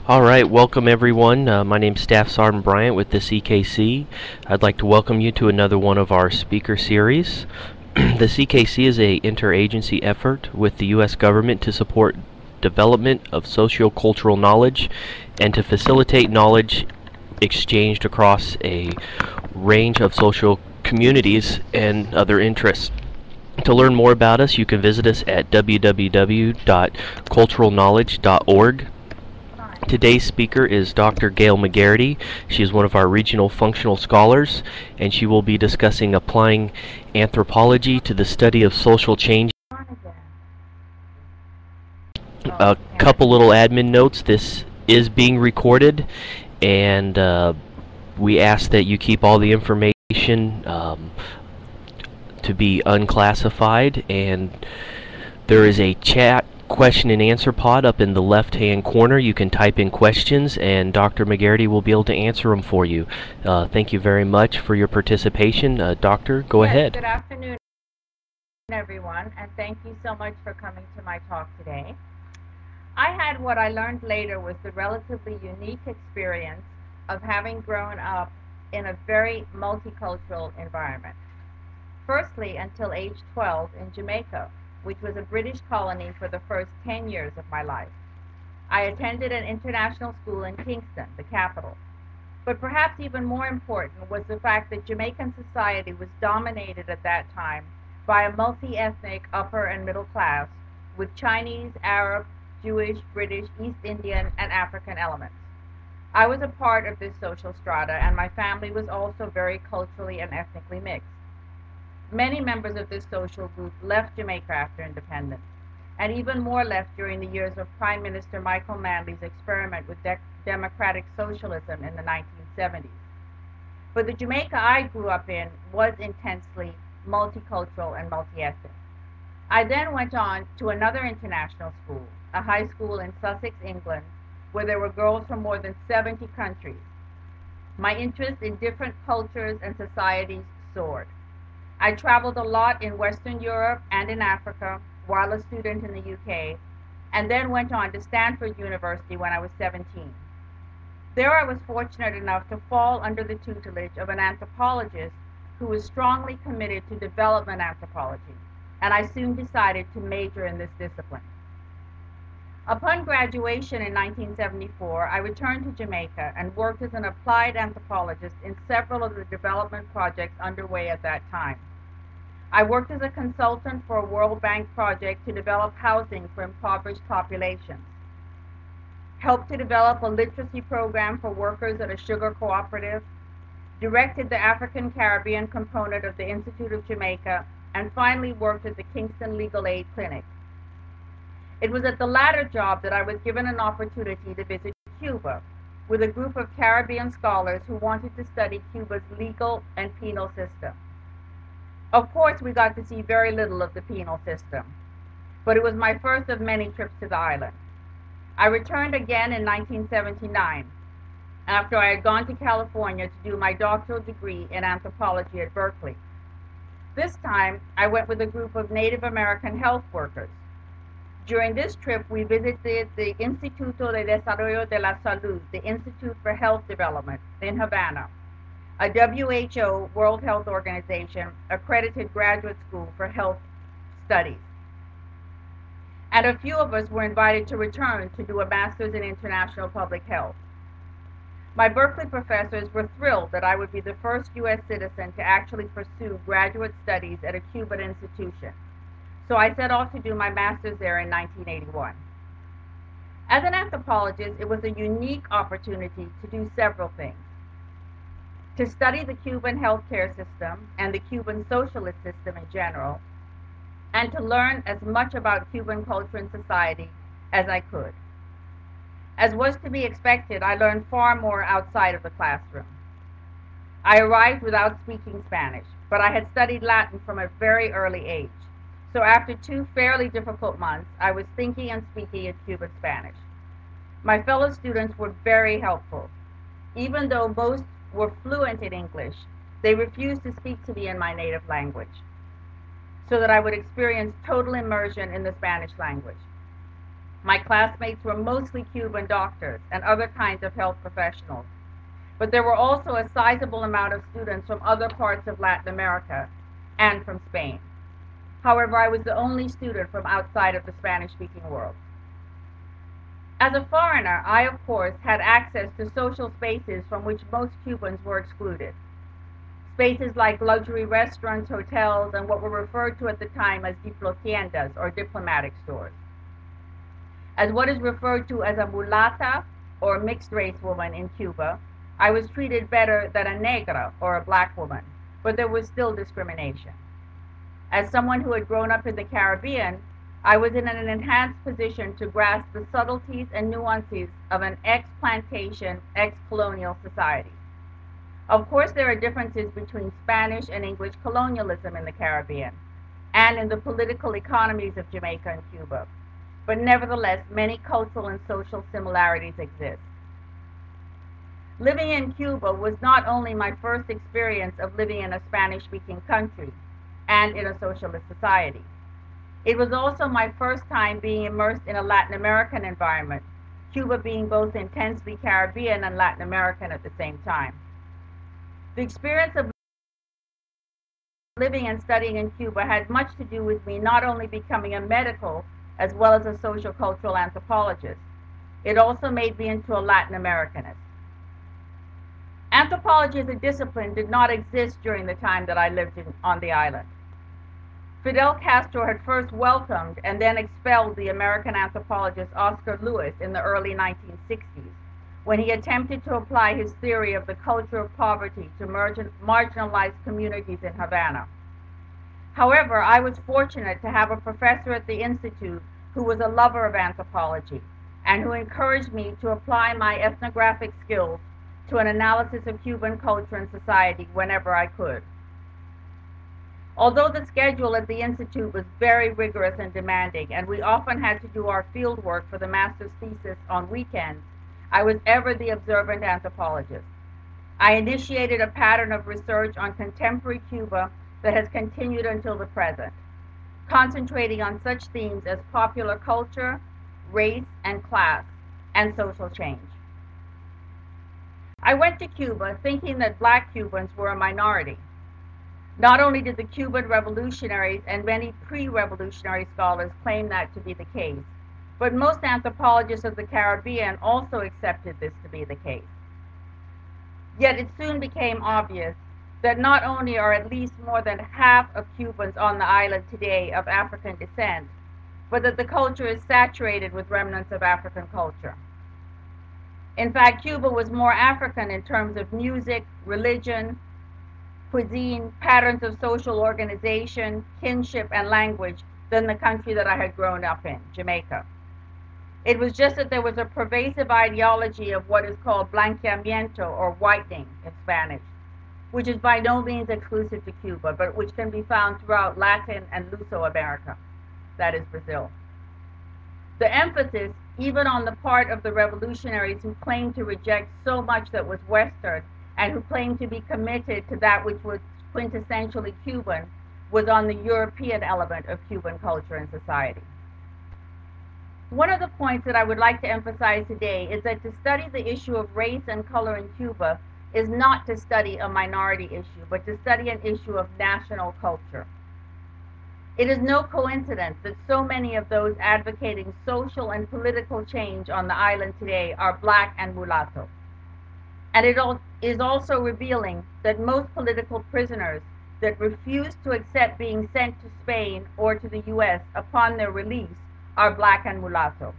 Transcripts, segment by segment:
All right, welcome everyone. My name is Staff Sergeant Bryant with the CKC. I'd like to welcome you to another one of our speaker series. The CKC is an interagency effort with the U.S. government to support development of socio-cultural knowledge and to facilitate knowledge exchanged across a range of social communities and other interests. To learn more about us, you can visit us at www.culturalknowledge.org. Today's speaker is Dr. Gayle McGarrity. She is one of our regional functional scholars, and she will be discussing applying anthropology to the study of social change. A couple little admin notes. This is being recorded, and we ask that you keep all the information to be unclassified, and there is a chat question and answer pod up in the left hand corner. You can type in questions and Dr. McGarrity will be able to answer them for you. Thank you very much for your participation. Doctor, go ahead. Good afternoon everyone, and thank you so much for coming to my talk today. I had what I learned later was the relatively unique experience of having grown up in a very multicultural environment. Firstly, until age 12 in Jamaica, which was a British colony for the first 10 years of my life. I attended an international school in Kingston, the capital. But perhaps even more important was the fact that Jamaican society was dominated at that time by a multi-ethnic upper and middle class with Chinese, Arab, Jewish, British, East Indian, and African elements. I was a part of this social strata, and my family was also very culturally and ethnically mixed. Many members of this social group left Jamaica after independence, and even more left during the years of Prime Minister Michael Manley's experiment with democratic socialism in the 1970s. But the Jamaica I grew up in was intensely multicultural and multi-ethnic. I then went on to another international school, a high school in Sussex, England, where there were girls from more than 70 countries. My interest in different cultures and societies soared. I traveled a lot in Western Europe and in Africa while a student in the UK, and then went on to Stanford University when I was 17. There I was fortunate enough to fall under the tutelage of an anthropologist who was strongly committed to development anthropology, and I soon decided to major in this discipline. Upon graduation in 1974, I returned to Jamaica and worked as an applied anthropologist in several of the development projects underway at that time. I worked as a consultant for a World Bank project to develop housing for impoverished populations, helped to develop a literacy program for workers at a sugar cooperative, directed the African Caribbean component of the Institute of Jamaica, and finally worked at the Kingston Legal Aid Clinic. It was at the latter job that I was given an opportunity to visit Cuba with a group of Caribbean scholars who wanted to study Cuba's legal and penal system. Of course, we got to see very little of the penal system, but it was my first of many trips to the island. I returned again in 1979, after I had gone to California to do my doctoral degree in anthropology at Berkeley. This time, I went with a group of Native American health workers. During this trip, we visited the Instituto de Desarrollo de la Salud, the Institute for Health Development, in Havana, a WHO, World Health Organization, accredited graduate school for health studies. And a few of us were invited to return to do a master's in international public health. My Berkeley professors were thrilled that I would be the first U.S. citizen to actually pursue graduate studies at a Cuban institution. So I set off to do my master's there in 1981. As an anthropologist, it was a unique opportunity to do several things. To study the Cuban healthcare system and the Cuban socialist system in general, and to learn as much about Cuban culture and society as I could. As was to be expected, I learned far more outside of the classroom. I arrived without speaking Spanish, but I had studied Latin from a very early age. So after 2 fairly difficult months, I was thinking and speaking in Cuban Spanish. My fellow students were very helpful. Even though most were fluent in English, they refused to speak to me in my native language, so that I would experience total immersion in the Spanish language. My classmates were mostly Cuban doctors and other kinds of health professionals, but there were also a sizable amount of students from other parts of Latin America and from Spain. However, I was the only student from outside of the Spanish-speaking world. As a foreigner, I, of course, had access to social spaces from which most Cubans were excluded. Spaces like luxury restaurants, hotels, and what were referred to at the time as diplotiendas, or diplomatic stores. As what is referred to as a mulata, or mixed-race woman in Cuba, I was treated better than a negra, or a black woman, but there was still discrimination. As someone who had grown up in the Caribbean, I was in an enhanced position to grasp the subtleties and nuances of an ex-plantation, ex-colonial society. Of course, there are differences between Spanish and English colonialism in the Caribbean and in the political economies of Jamaica and Cuba, but nevertheless, many cultural and social similarities exist. Living in Cuba was not only my first experience of living in a Spanish-speaking country and in a socialist society. It was also my first time being immersed in a Latin American environment, Cuba being both intensely Caribbean and Latin American at the same time. The experience of living and studying in Cuba had much to do with me not only becoming a medical as well as a social-cultural anthropologist. It also made me into a Latin Americanist. Anthropology as a discipline did not exist during the time that I lived on the island. Fidel Castro had first welcomed and then expelled the American anthropologist Oscar Lewis in the early 1960s, when he attempted to apply his theory of the culture of poverty to marginalized communities in Havana. However, I was fortunate to have a professor at the Institute who was a lover of anthropology and who encouraged me to apply my ethnographic skills to an analysis of Cuban culture and society whenever I could. Although the schedule at the Institute was very rigorous and demanding, and we often had to do our field work for the master's thesis on weekends, I was ever the observant anthropologist. I initiated a pattern of research on contemporary Cuba that has continued until the present, concentrating on such themes as popular culture, race and class, and social change. I went to Cuba thinking that black Cubans were a minority. Not only did the Cuban revolutionaries and many pre-revolutionary scholars claim that to be the case, but most anthropologists of the Caribbean also accepted this to be the case. Yet it soon became obvious that not only are at least more than half of Cubans on the island today of African descent, but that the culture is saturated with remnants of African culture. In fact, Cuba was more African in terms of music, religion, cuisine, patterns of social organization, kinship, and language than the country that I had grown up in, Jamaica. It was just that there was a pervasive ideology of what is called blanqueamiento, or whitening in Spanish, which is by no means exclusive to Cuba, but which can be found throughout Latin and Luso America, that is Brazil. The emphasis, even on the part of the revolutionaries who claimed to reject so much that was Western, and who claimed to be committed to that which was quintessentially Cuban, was on the European element of Cuban culture and society. One of the points that I would like to emphasize today is that to study the issue of race and color in Cuba is not to study a minority issue, but to study an issue of national culture. It is no coincidence that so many of those advocating social and political change on the island today are black and mulatto. And it is also revealing that most political prisoners that refuse to accept being sent to Spain or to the US upon their release are black and mulatto.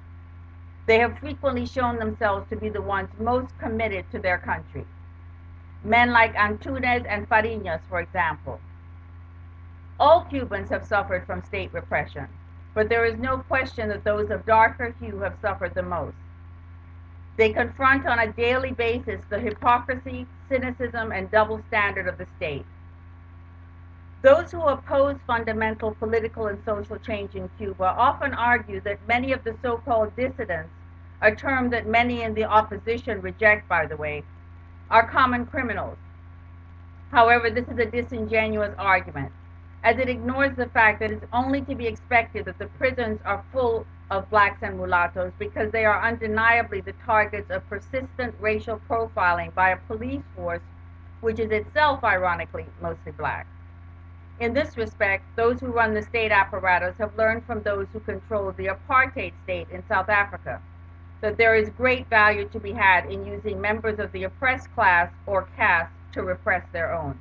They have frequently shown themselves to be the ones most committed to their country. Men like Antunes and Fariñas, for example. All Cubans have suffered from state repression, but there is no question that those of darker hue have suffered the most. They confront on a daily basis the hypocrisy, cynicism, and double standard of the state. Those who oppose fundamental political and social change in Cuba often argue that many of the so-called dissidents, a term that many in the opposition reject, by the way, are common criminals. However, this is a disingenuous argument, as it ignores the fact that it's only to be expected that the prisons are full of blacks and mulattoes because they are undeniably the targets of persistent racial profiling by a police force which is itself, ironically, mostly black. In this respect, those who run the state apparatus have learned from those who control the apartheid state in South Africa that there is great value to be had in using members of the oppressed class or caste to repress their own.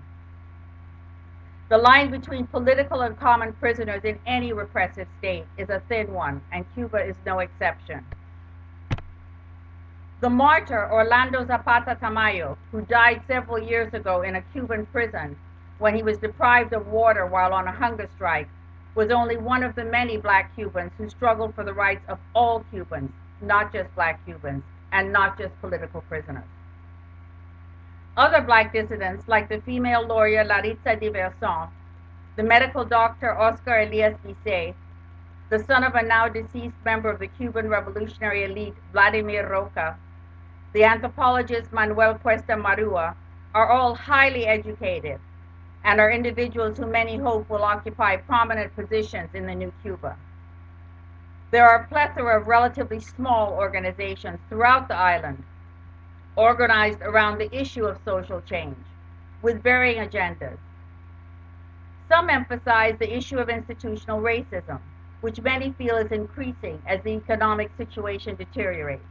The line between political and common prisoners in any repressive state is a thin one, and Cuba is no exception. The martyr Orlando Zapata Tamayo, who died several years ago in a Cuban prison when he was deprived of water while on a hunger strike, was only one of the many black Cubans who struggled for the rights of all Cubans, not just black Cubans, and not just political prisoners. Other black dissidents, like the female lawyer Laritza Diverson, the medical doctor Oscar Elias Guisé, the son of a now deceased member of the Cuban revolutionary elite Vladimir Roca, the anthropologist Manuel Cuesta Marua, are all highly educated and are individuals who many hope will occupy prominent positions in the new Cuba. There are a plethora of relatively small organizations throughout the island, organized around the issue of social change, with varying agendas. Some emphasize the issue of institutional racism, which many feel is increasing as the economic situation deteriorates.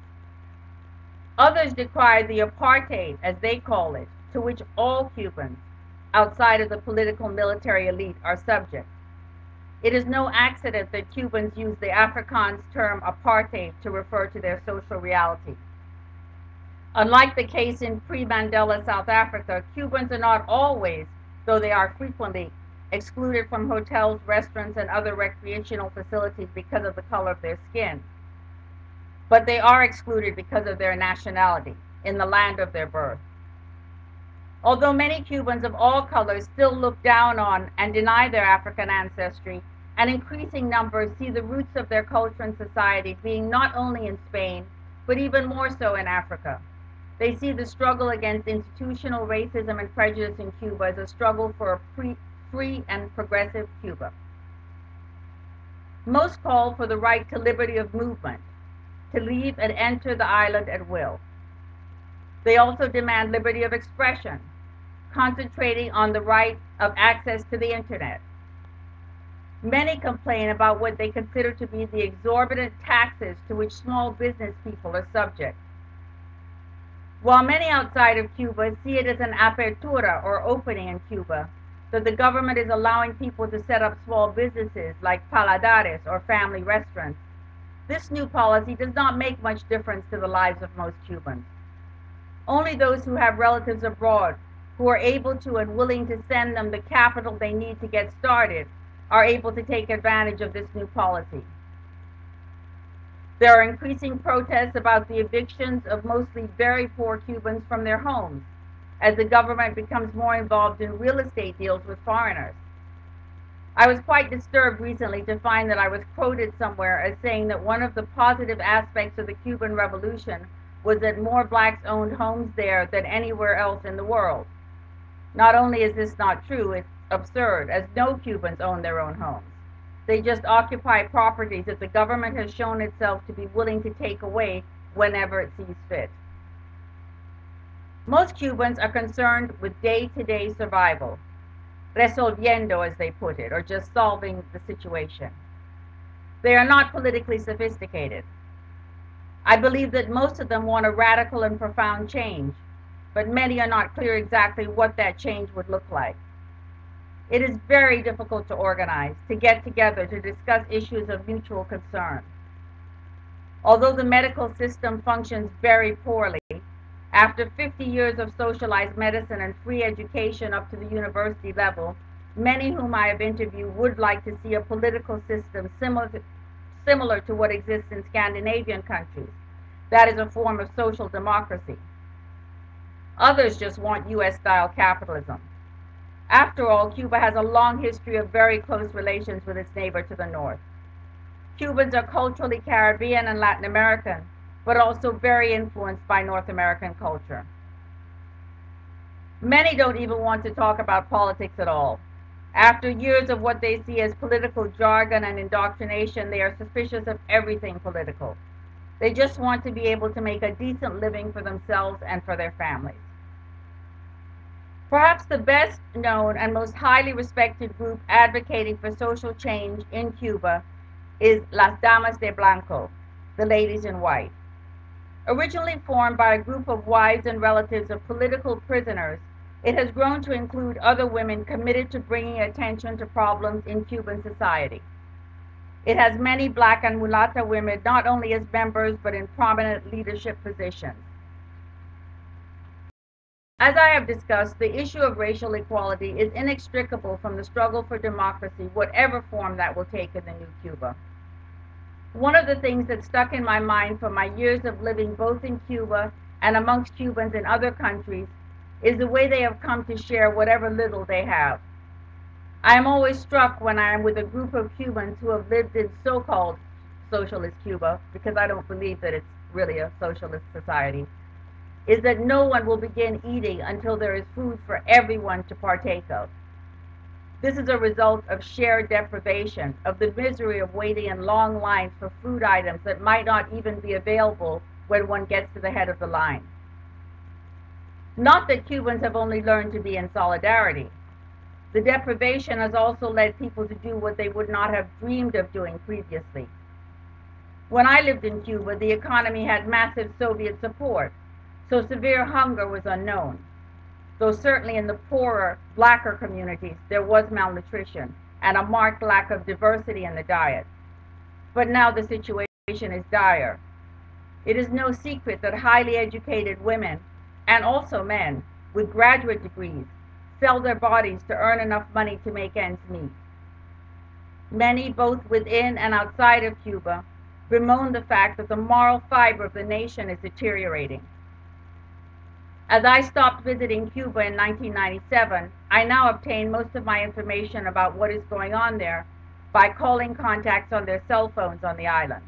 Others decry the apartheid, as they call it, to which all Cubans, outside of the political military elite, are subject. It is no accident that Cubans use the Afrikaans term apartheid to refer to their social reality. Unlike the case in pre-Mandela South Africa, Cubans are not always, though they are frequently, excluded from hotels, restaurants, and other recreational facilities because of the color of their skin. But they are excluded because of their nationality, in the land of their birth. Although many Cubans of all colors still look down on and deny their African ancestry, an increasing number see the roots of their culture and society being not only in Spain, but even more so in Africa. They see the struggle against institutional racism and prejudice in Cuba as a struggle for a free and progressive Cuba. Most call for the right to liberty of movement, to leave and enter the island at will. They also demand liberty of expression, concentrating on the right of access to the internet. Many complain about what they consider to be the exorbitant taxes to which small business people are subject. While many outside of Cuba see it as an apertura, or opening in Cuba, that the government is allowing people to set up small businesses like paladares or family restaurants, this new policy does not make much difference to the lives of most Cubans. Only those who have relatives abroad, who are able to and willing to send them the capital they need to get started, are able to take advantage of this new policy. There are increasing protests about the evictions of mostly very poor Cubans from their homes, as the government becomes more involved in real estate deals with foreigners. I was quite disturbed recently to find that I was quoted somewhere as saying that one of the positive aspects of the Cuban Revolution was that more blacks owned homes there than anywhere else in the world. Not only is this not true, it's absurd, as no Cubans own their own homes. They just occupy properties that the government has shown itself to be willing to take away whenever it sees fit. Most Cubans are concerned with day-to-day survival, resolviendo, as they put it, or just solving the situation. They are not politically sophisticated. I believe that most of them want a radical and profound change, but many are not clear exactly what that change would look like. It is very difficult to organize, to get together, to discuss issues of mutual concern. Although the medical system functions very poorly, after 50 years of socialized medicine and free education up to the university level, many whom I have interviewed would like to see a political system similar to what exists in Scandinavian countries. That is a form of social democracy. Others just want US-style capitalism. After all, Cuba has a long history of very close relations with its neighbor to the north. Cubans are culturally Caribbean and Latin American, but also very influenced by North American culture. Many don't even want to talk about politics at all. After years of what they see as political jargon and indoctrination, they are suspicious of everything political. They just want to be able to make a decent living for themselves and for their families. Perhaps the best known and most highly respected group advocating for social change in Cuba is Las Damas de Blanco, the ladies in white. Originally formed by a group of wives and relatives of political prisoners, it has grown to include other women committed to bringing attention to problems in Cuban society. It has many black and mulatta women not only as members but in prominent leadership positions. As I have discussed, the issue of racial equality is inextricable from the struggle for democracy, whatever form that will take in the new Cuba. One of the things that stuck in my mind from my years of living both in Cuba and amongst Cubans in other countries is the way they have come to share whatever little they have. I am always struck when I am with a group of Cubans who have lived in so-called socialist Cuba, because I don't believe that it's really a socialist society, is that no one will begin eating until there is food for everyone to partake of. This is a result of shared deprivation, of the misery of waiting in long lines for food items that might not even be available when one gets to the head of the line. Not that Cubans have only learned to be in solidarity. The deprivation has also led people to do what they would not have dreamed of doing previously. When I lived in Cuba, the economy had massive Soviet support, so severe hunger was unknown. Though certainly in the poorer, blacker communities, there was malnutrition and a marked lack of diversity in the diet. But now the situation is dire. It is no secret that highly educated women, and also men, with graduate degrees, sell their bodies to earn enough money to make ends meet. Many, both within and outside of Cuba, bemoan the fact that the moral fiber of the nation is deteriorating. As I stopped visiting Cuba in 1997, I now obtain most of my information about what is going on there by calling contacts on their cell phones on the island.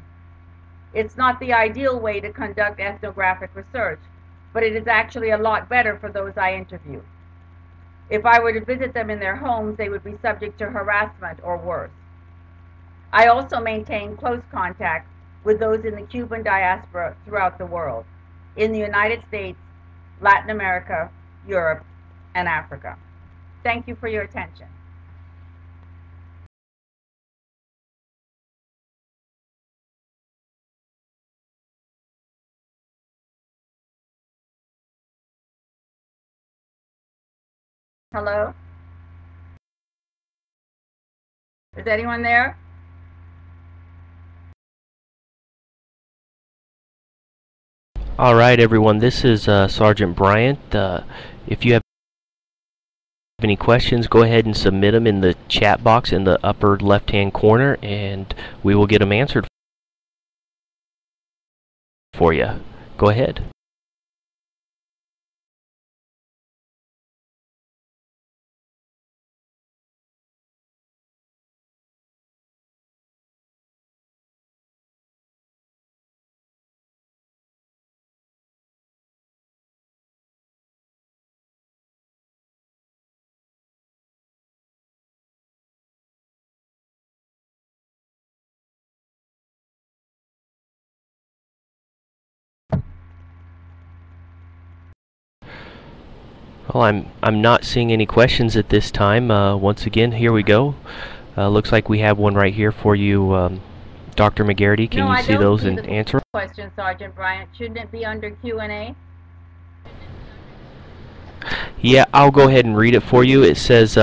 It's not the ideal way to conduct ethnographic research, but it is actually a lot better for those I interview. If I were to visit them in their homes, they would be subject to harassment or worse. I also maintain close contact with those in the Cuban diaspora throughout the world, in the United States, Latin America, Europe, and Africa. Thank you for your attention. Hello? Is anyone there? All right, everyone, this is Sergeant Bryant. If you have any questions, go ahead and submit them in the chat box in the upper left-hand corner, and we will get them answered for you. Go ahead. Well, I'm not seeing any questions at this time. Once again, here we go. Looks like we have one right here for you, Dr. McGarrity. Can you see those and answer? Question, Sergeant Bryant. Shouldn't it be under Q&A? Yeah, I'll go ahead and read it for you. It says,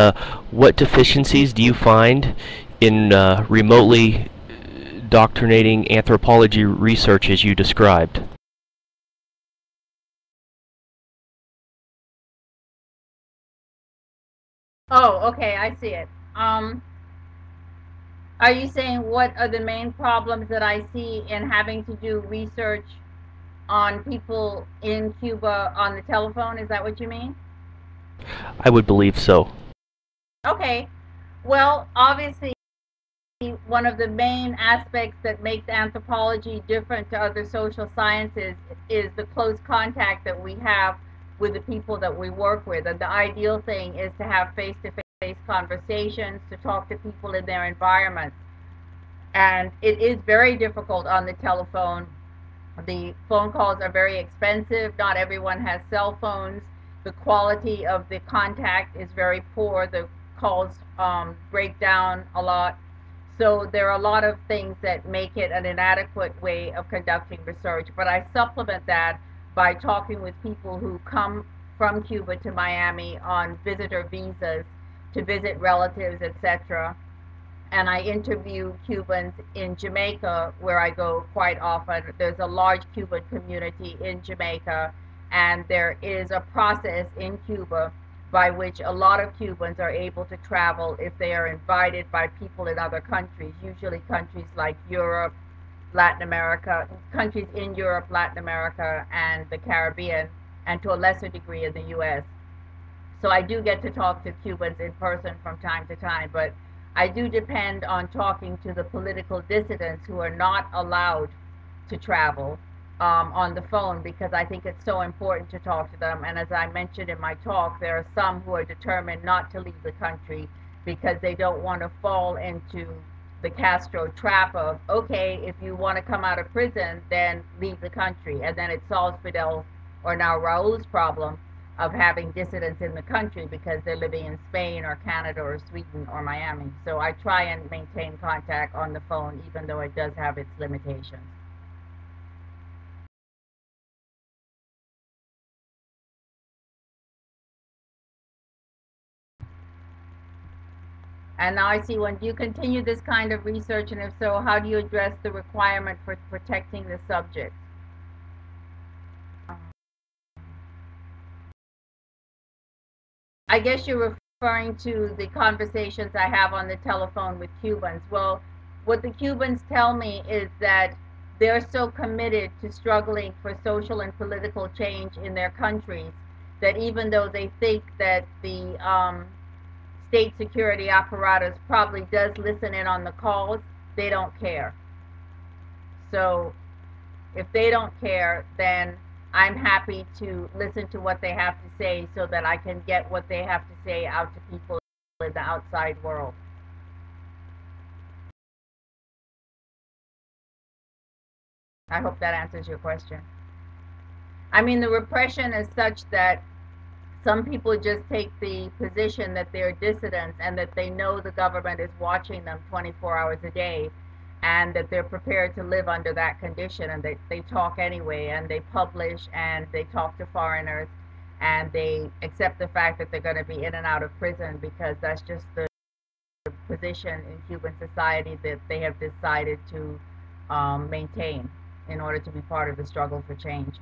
what deficiencies do you find in remotely doctrinating anthropology research as you described? Oh, okay, I see it. Are you saying what are the main problems that I see in having to do research on people in Cuba on the telephone? Is that what you mean? I would believe so. Okay. Well, obviously, one of the main aspects that makes anthropology different to other social sciences is the close contact that we have with the people that we work with. And the ideal thing is to have face-to-face conversations, to talk to people in their environments. And it is very difficult on the telephone. The phone calls are very expensive. Not everyone has cell phones. The quality of the contact is very poor. The calls break down a lot. So there are a lot of things that make it an inadequate way of conducting research. But I supplement that by talking with people who come from Cuba to Miami on visitor visas to visit relatives, etc. And I interview Cubans in Jamaica, where I go quite often. There's a large Cuban community in Jamaica, and there is a process in Cuba by which a lot of Cubans are able to travel if they are invited by people in other countries, usually countries like Europe, Latin America, countries in Europe, Latin America, and the Caribbean, and to a lesser degree in the U.S. So I do get to talk to Cubans in person from time to time, but I do depend on talking to the political dissidents who are not allowed to travel on the phone, because I think it's so important to talk to them. And as I mentioned in my talk, there are some who are determined not to leave the country because they don't want to fall into the Castro trap of, okay, if you want to come out of prison, then leave the country. And then it solves Fidel, or now Raul's, problem of having dissidents in the country because they're living in Spain or Canada or Sweden or Miami. So I try and maintain contact on the phone, even though it does have its limitations. And now I see one. Do you continue this kind of research, and if so, how do you address the requirement for protecting the subject? I guess you're referring to the conversations I have on the telephone with Cubans. Well, what the Cubans tell me is that they're so committed to struggling for social and political change in their countries that even though they think that the state security apparatus probably does listen in on the calls, they don't care. So if they don't care, then I'm happy to listen to what they have to say so that I can get what they have to say out to people in the outside world. I hope that answers your question. I mean, the repression is such that some people just take the position that they're dissidents and that they know the government is watching them 24 hours a day, and that they're prepared to live under that condition, and they talk anyway, and they publish, and they talk to foreigners, and they accept the fact that they're going to be in and out of prison because that's just the position in Cuban society that they have decided to maintain in order to be part of the struggle for change.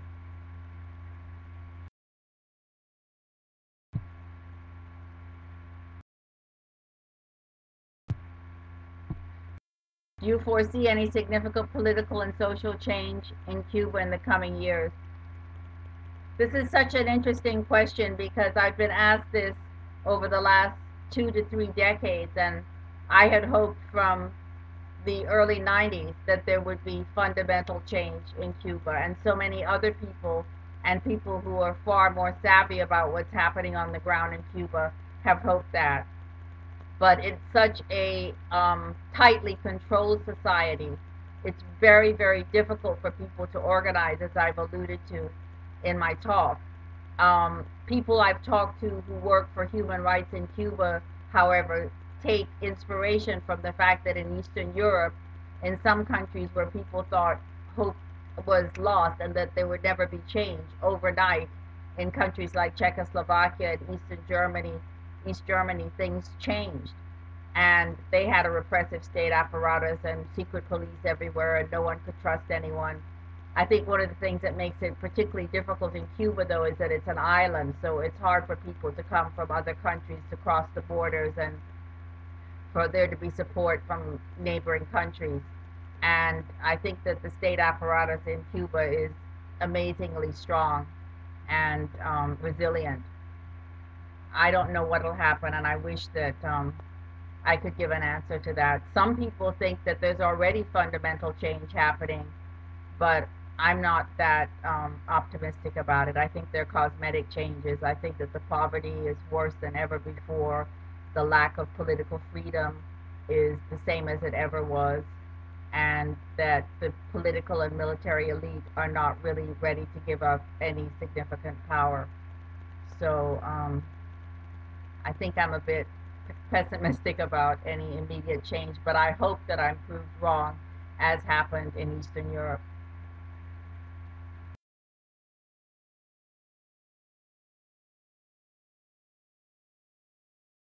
Do you foresee any significant political and social change in Cuba in the coming years? This is such an interesting question because I've been asked this over the last 2 to 3 decades, and I had hoped from the early 90s that there would be fundamental change in Cuba, and so many other people and people who are far more savvy about what's happening on the ground in Cuba have hoped that. But it's such a tightly controlled society. It's very, very difficult for people to organize, as I've alluded to in my talk. People I've talked to who work for human rights in Cuba, however, take inspiration from the fact that in Eastern Europe, in some countries where people thought hope was lost and that there would never be change, overnight, in countries like Czechoslovakia and East Germany, things changed. And they had a repressive state apparatus and secret police everywhere, and no one could trust anyone. I think one of the things that makes it particularly difficult in Cuba, though, is that it's an island, so it's hard for people to come from other countries to cross the borders and for there to be support from neighboring countries. And I think that the state apparatus in Cuba is amazingly strong and resilient. I don't know what will happen, and I wish that I could give an answer to that. Some people think that there's already fundamental change happening, but I'm not that optimistic about it. I think they're cosmetic changes. I think that the poverty is worse than ever before. the lack of political freedom is the same as it ever was, and that the political and military elite are not really ready to give up any significant power. So I think I'm a bit pessimistic about any immediate change, but I hope that I'm proved wrong, as happened in Eastern Europe.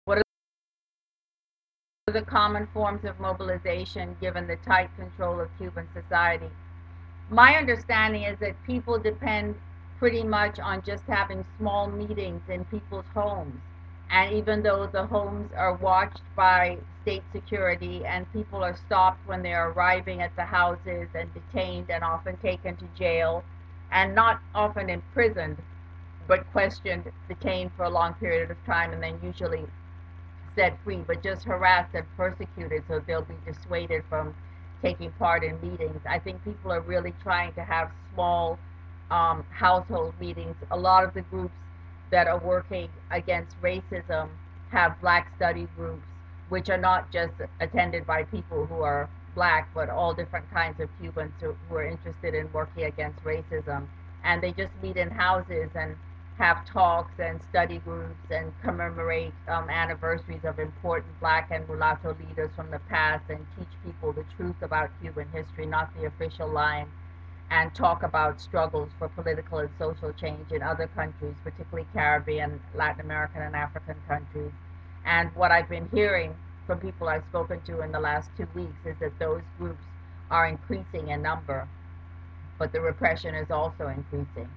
What are the common forms of mobilization given the tight control of Cuban society? My understanding is that people depend pretty much on just having small meetings in people's homes. And even though the homes are watched by state security and people are stopped when they're arriving at the houses and detained and often taken to jail, and not often imprisoned, but questioned, detained for a long period of time, and then usually set free, but just harassed and persecuted so they'll be dissuaded from taking part in meetings. I think people are really trying to have small household meetings. A lot of the groups that are working against racism have black study groups, which are not just attended by people who are black, but all different kinds of Cubans who are interested in working against racism. And they just meet in houses and have talks and study groups and commemorate anniversaries of important black and mulatto leaders from the past and teach people the truth about Cuban history, not the official line, and talk about struggles for political and social change in other countries, particularly Caribbean, Latin American, and African countries. And what I've been hearing from people I've spoken to in the last 2 weeks is that those groups are increasing in number, but the repression is also increasing.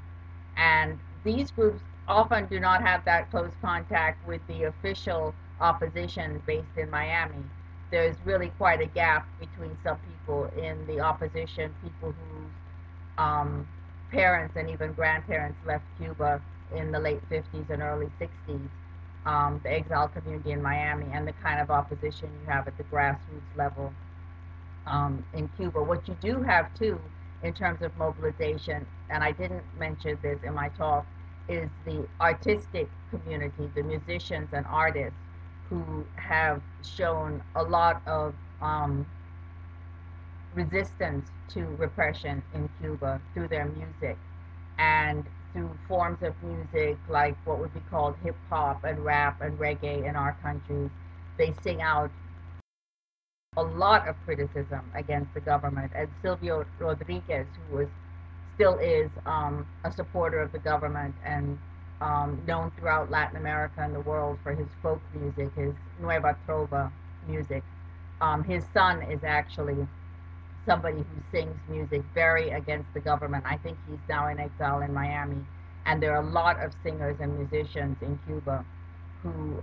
And these groups often do not have that close contact with the official opposition based in Miami. There's really quite a gap between some people in the opposition, people whose parents and even grandparents left Cuba in the late 50s and early 60s, the exile community in Miami, and the kind of opposition you have at the grassroots level in Cuba. What you do have, too, in terms of mobilization, and I didn't mention this in my talk, is the artistic community, the musicians and artists who have shown a lot of resistance to repression in Cuba through their music and through forms of music like what would be called hip hop and rap and reggae in our countries. They sing out a lot of criticism against the government, and Silvio Rodriguez, who still is a supporter of the government and known throughout Latin America and the world for his folk music, his Nueva Trova music. His son is actually somebody who sings music very against the government. I think he's now in exile in Miami. And there are a lot of singers and musicians in Cuba who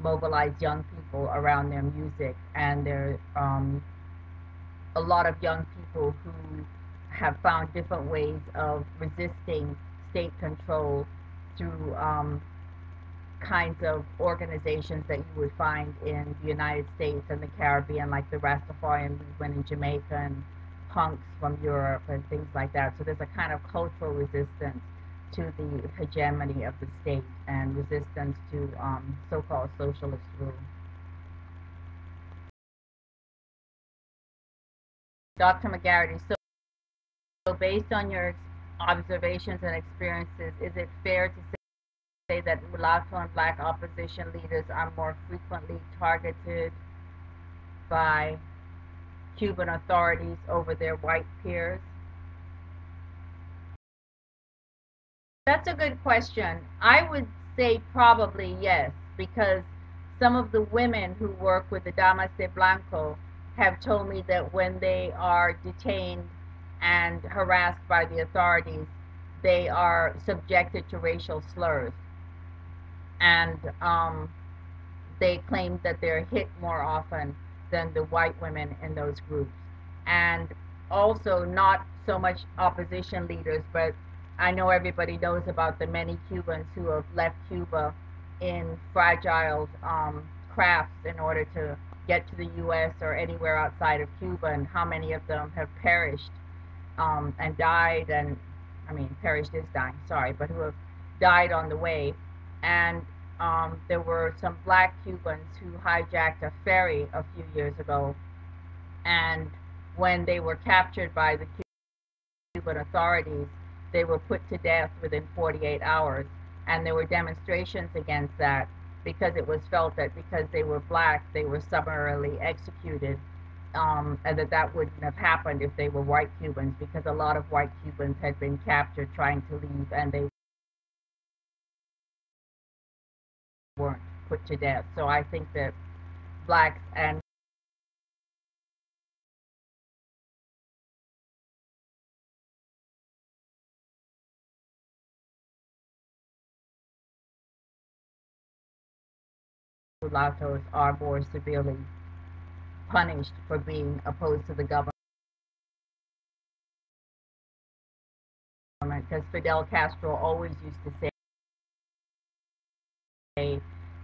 mobilize young people around their music. And there are a lot of young people who have found different ways of resisting state control through kinds of organizations that you would find in the United States and the Caribbean, like the Rastafarian movement in Jamaica and punks from Europe and things like that. So there's a kind of cultural resistance to the hegemony of the state and resistance to so-called socialist rule. Dr. McGarrity, so based on your observations and experiences, is it fair to say that mulatto and black opposition leaders are more frequently targeted by Cuban authorities over their white peers? That's a good question. I would say probably yes, because some of the women who work with the Damas de Blanco have told me that when they are detained and harassed by the authorities, they are subjected to racial slurs. And they claim that they're hit more often than the white women in those groups. And also not so much opposition leaders, but I know everybody knows about the many Cubans who have left Cuba in fragile crafts in order to get to the U.S. or anywhere outside of Cuba, and how many of them have perished and died, and I mean, perished is dying, sorry, but who have died on the way. And there were some black Cubans who hijacked a ferry a few years ago, and when they were captured by the Cuban authorities, they were put to death within 48 hours. And there were demonstrations against that because it was felt that because they were black, they were summarily executed, and that wouldn't have happened if they were white Cubans, because a lot of white Cubans had been captured trying to leave, and they weren't put to death. So I think that blacks and mulattoes are more severely punished for being opposed to the government, because Fidel Castro always used to say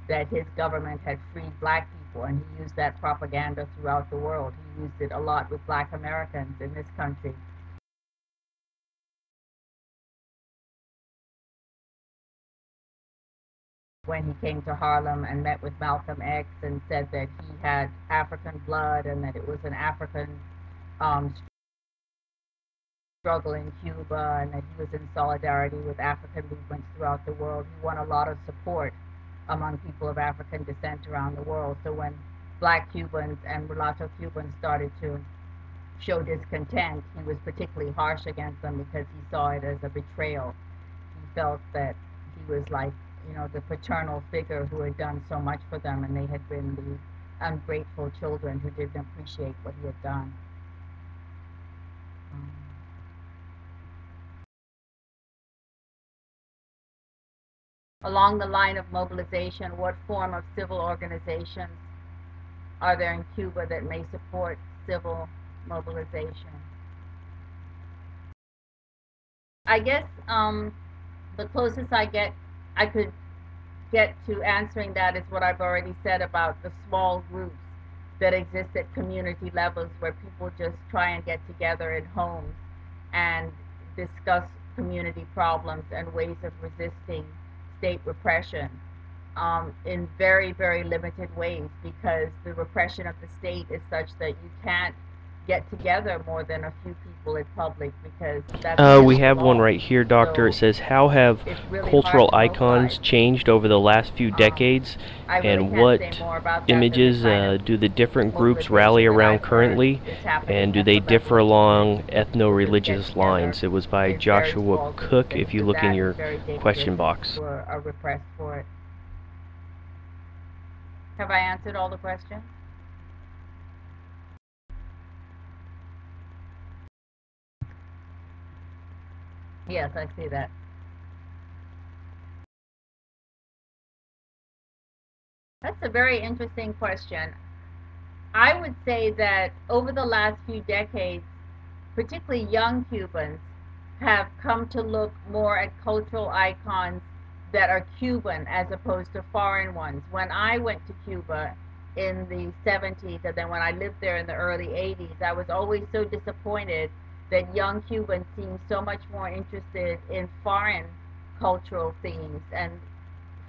that his government had freed black people, and he used that propaganda throughout the world. He used it a lot with black Americans in this country. When he came to Harlem and met with Malcolm X and said that he had African blood and that it was an African struggle in Cuba, and that he was in solidarity with African movements throughout the world, he won a lot of support among people of African descent around the world. So when black Cubans and mulatto Cubans started to show discontent, he was particularly harsh against them because he saw it as a betrayal. He felt that he was like, the paternal figure who had done so much for them, and they had been the ungrateful children who didn't appreciate what he had done. Along the line of mobilization, what form of civil organizations are there in Cuba that may support civil mobilization? I guess the closest I could get to answering that is what I've already said about the small groups that exist at community levels, where people just try and get together in homes and discuss community problems and ways of resisting state repression in very, very limited ways, because the repression of the state is such that you can't get together more than a few people in public, because that's we have one right here, Doctor. So it says, how have really cultural icons changed over the last few decades, really and what images do the different groups rally around currently, and do they differ along ethno-religious lines? It was by Joshua Cook, if you look in your question box. Are repressed for it. Have I answered all the questions? Yes, I see that. That's a very interesting question. I would say that over the last few decades, particularly young Cubans have come to look more at cultural icons that are Cuban as opposed to foreign ones. When I went to Cuba in the 70s, and then when I lived there in the early 80s, I was always so disappointed that young Cubans seemed so much more interested in foreign cultural themes and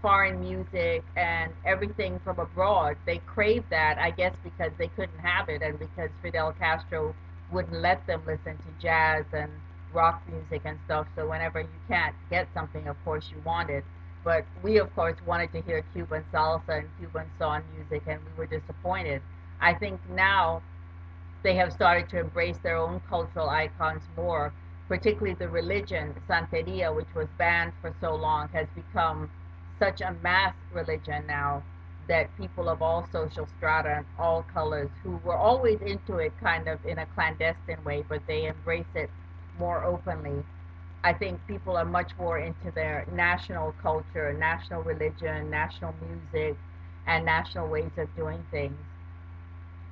foreign music and everything from abroad. They craved that, I guess, because they couldn't have it, and because Fidel Castro wouldn't let them listen to jazz and rock music and stuff. So whenever you can't get something, of course you want it. But we, of course, wanted to hear Cuban salsa and Cuban son music, and we were disappointed. I think now they have started to embrace their own cultural icons more, particularly the religion. Santeria, which was banned for so long, has become such a mass religion now that people of all social strata and all colors, who were always into it kind of in a clandestine way, but they embrace it more openly. I think people are much more into their national culture, national religion, national music, and national ways of doing things.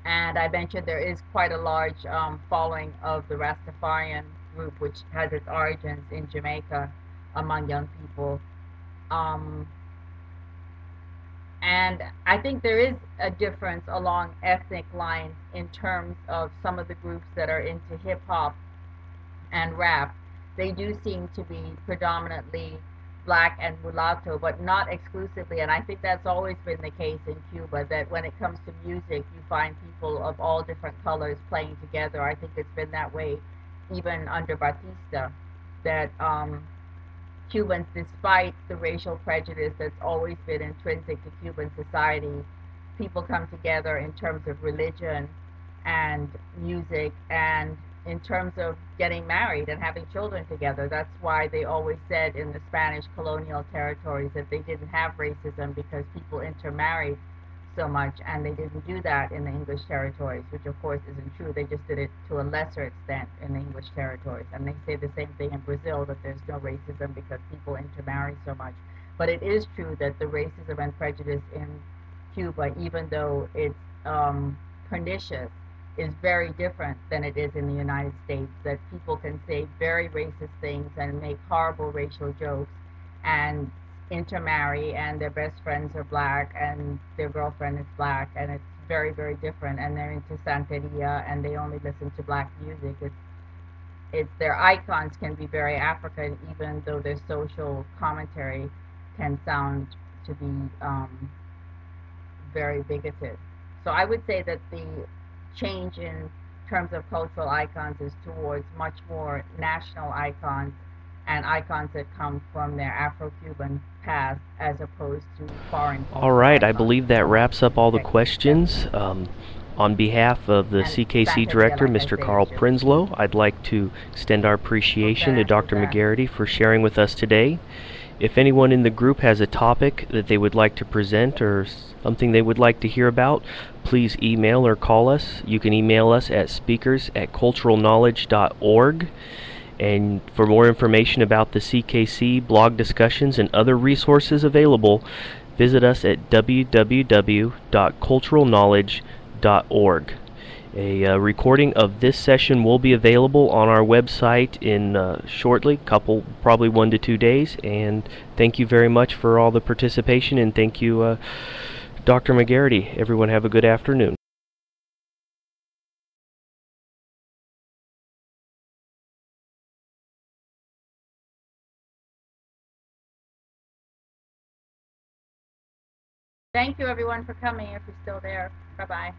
And I mentioned there is quite a large following of the Rastafarian group, which has its origins in Jamaica among young people. And I think there is a difference along ethnic lines in terms of some of the groups that are into hip-hop and rap. They do seem to be predominantly black and mulatto, but not exclusively. And I think that's always been the case in Cuba, that when it comes to music, you find people of all different colors playing together. I think it's been that way even under Batista, that Cubans, despite the racial prejudice that's always been intrinsic to Cuban society, people come together in terms of religion and music and in terms of getting married and having children together. That's why they always said in the Spanish colonial territories that they didn't have racism, because people intermarried so much, and they didn't do that in the English territories, which of course isn't true. They just did it to a lesser extent in the English territories. And they say the same thing in Brazil, that there's no racism because people intermarry so much. But it is true that the racism and prejudice in Cuba, even though it's pernicious, is very different than it is in the United States, that people can say very racist things and make horrible racial jokes and intermarry, and their best friends are black and their girlfriend is black, and it's very, very different. And they're into Santeria and they only listen to black music. It's their icons can be very African, even though their social commentary can sound to be very bigoted. So I would say that the change in terms of cultural icons is towards much more national icons and icons that come from their Afro-Cuban past as opposed to foreign cultural All right, I icons. believe that wraps up all the questions. On behalf of the And CKC Santeria, Director, like I Mr. say, Carl is just Prinsloo, I'd like to extend our appreciation to Dr. McGarrity for sharing with us today. If anyone in the group has a topic that they would like to present or something they would like to hear about, please email or call us. You can email us at speakers@culturalknowledge.org. And for more information about the CKC, blog discussions, and other resources available, visit us at www.culturalknowledge.org. A recording of this session will be available on our website in shortly, probably 1 to 2 days. And thank you very much for all the participation, and thank you, Dr. McGarrity. Everyone have a good afternoon. Thank you, everyone, for coming, if you're still there. Bye-bye.